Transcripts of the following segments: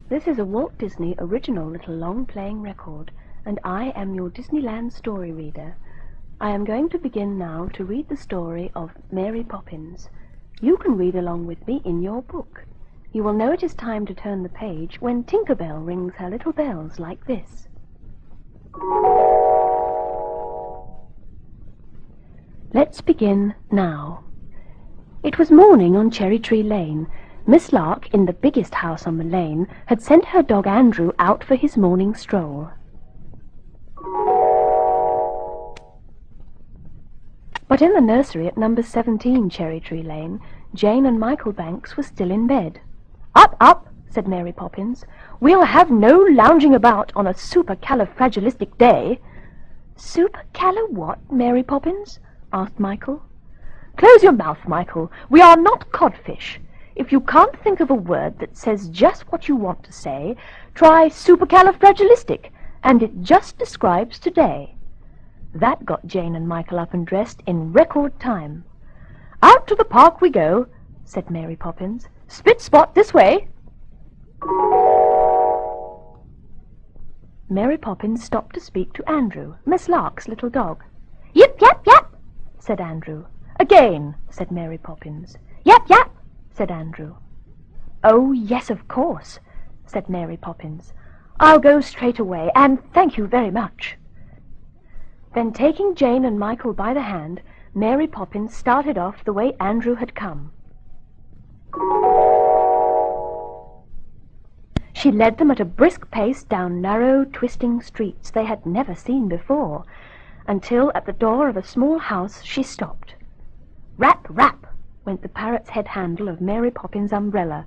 This is a Walt Disney original little long-playing record, and I am your Disneyland story reader. I am going to begin now to read the story of Mary Poppins. You can read along with me in your book. You will know it is time to turn the page when Tinker Bell rings her little bells like this. Let's begin now. It was morning on Cherry Tree Lane. Miss Lark, in the biggest house on the lane, had sent her dog Andrew out for his morning stroll. But in the nursery at number 17 Cherry Tree Lane, Jane and Michael Banks were still in bed. "Up, up," said Mary Poppins. "We'll have no lounging about on a supercalifragilistic day." "Supercala what, Mary Poppins?" asked Michael. "Close your mouth, Michael. We are not codfish. If you can't think of a word that says just what you want to say, try supercalifragilistic, and it just describes today." That got Jane and Michael up and dressed in record time. "Out to the park we go," said Mary Poppins. "Spit spot this way." Mary Poppins stopped to speak to Andrew, Miss Lark's little dog. "Yip, yap, yap," said Andrew. "Again," said Mary Poppins. "Yap, yap," said Andrew. "Oh, yes, of course," said Mary Poppins. "I'll go straight away, and thank you very much." Then, taking Jane and Michael by the hand, Mary Poppins started off the way Andrew had come. She led them at a brisk pace down narrow, twisting streets they had never seen before, until at the door of a small house she stopped. Rap, rap, went the parrot's head handle of Mary Poppins' umbrella.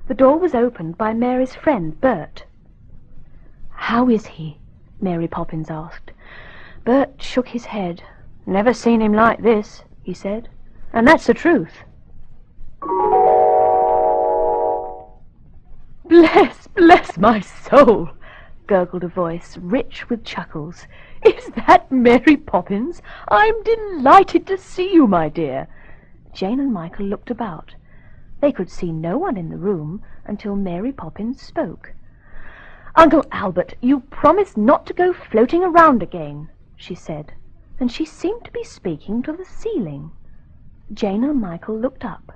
The door was opened by Mary's friend, Bert. "How is he?" Mary Poppins asked. Bert shook his head. "Never seen him like this," he said, "and that's the truth." Bless my soul," gurgled a voice, rich with chuckles. "Is that Mary Poppins? I'm delighted to see you, my dear." Jane and Michael looked about. They could see no one in the room until Mary Poppins spoke. "Uncle Albert, you promised not to go floating around again," she said, and she seemed to be speaking to the ceiling. Jane and Michael looked up.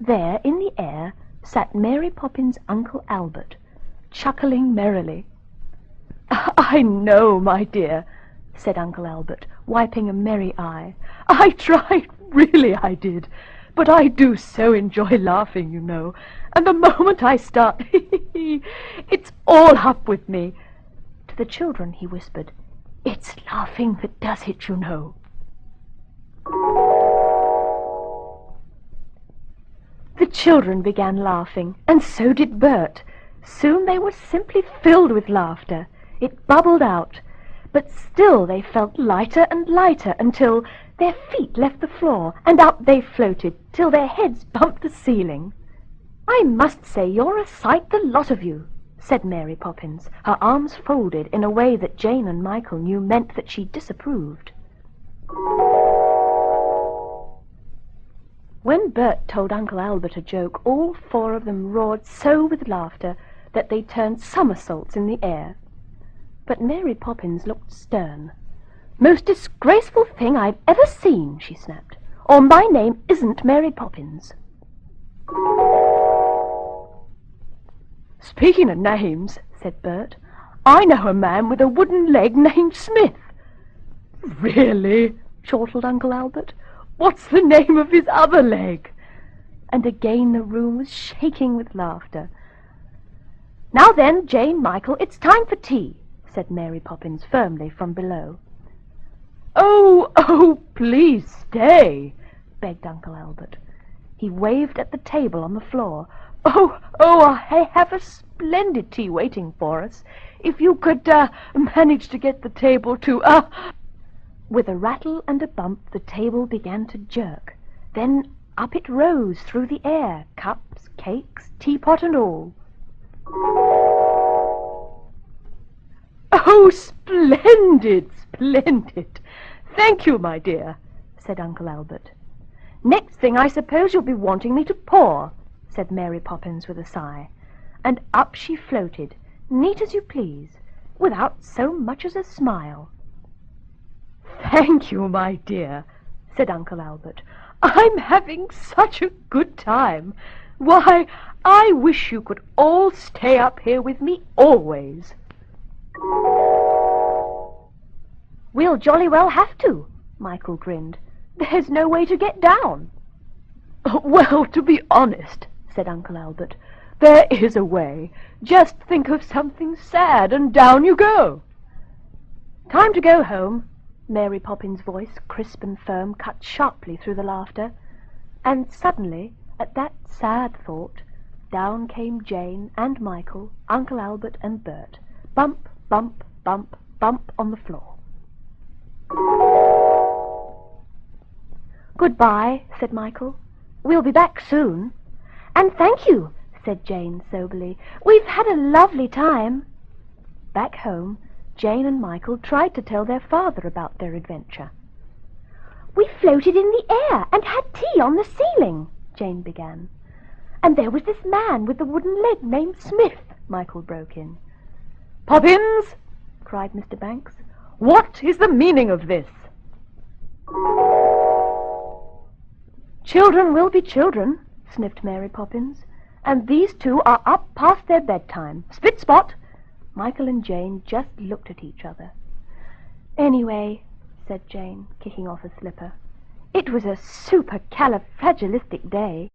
There, in the air, sat Mary Poppins' Uncle Albert, chuckling merrily. "I know, my dear," said Uncle Albert, wiping a merry eye. "I tried, really I did. But I do so enjoy laughing, you know. And the moment I start, it's all up with me." To the children he whispered, "It's laughing that does it, you know." The children began laughing, and so did Bert. Soon they were simply filled with laughter. It bubbled out. But still they felt lighter and lighter until their feet left the floor, and up they floated till their heads bumped the ceiling. "I must say you're a sight, the lot of you," said Mary Poppins, her arms folded in a way that Jane and Michael knew meant that she disapproved. When Bert told Uncle Albert a joke, all four of them roared so with laughter that they turned somersaults in the air. But Mary Poppins looked stern. "Most disgraceful thing I've ever seen," she snapped, "or my name isn't Mary Poppins." "Speaking of names," said Bert, "I know a man with a wooden leg named Smith." "Really?" chortled Uncle Albert. "What's the name of his other leg?" And again the room was shaking with laughter. "Now then, Jane, Michael, it's time for tea," said Mary Poppins firmly from below. Oh, please stay," begged Uncle Albert. He waved at the table on the floor. Oh, I have a splendid tea waiting for us. If you could manage to get the table to With a rattle and a bump the table began to jerk. Then up it rose through the air, cups, cakes, teapot and all. "Oh, splendid, splendid! Thank you, my dear," said Uncle Albert. "Next thing I suppose you'll be wanting me to pour," said Mary Poppins with a sigh. and up she floated, neat as you please, without so much as a smile. "Thank you, my dear," said Uncle Albert. "I'm having such a good time. Why, I wish you could all stay up here with me always." "We'll jolly well have to," Michael grinned. "There's no way to get down." "Well, to be honest," said Uncle Albert, "there is a way. Just think of something sad and down you go." "Time to go home." Mary Poppins' voice, crisp and firm, cut sharply through the laughter. And suddenly, at that sad thought, down came Jane and Michael, Uncle Albert and Bert, bump, bump, bump, bump on the floor. "Goodbye," said Michael. "We'll be back soon." "And thank you," said Jane soberly. "We've had a lovely time." Back home, Jane and Michael tried to tell their father about their adventure. "We floated in the air and had tea on the ceiling," Jane began. "And there was this man with the wooden leg named Smith," Michael broke in. "Poppins!" cried Mr. Banks. "What is the meaning of this?" "Children will be children," sniffed Mary Poppins. "And these two are up past their bedtime. Spit spot!" Michael and Jane just looked at each other. "Anyway," said Jane, kicking off a slipper, "it was a supercalifragilistic day."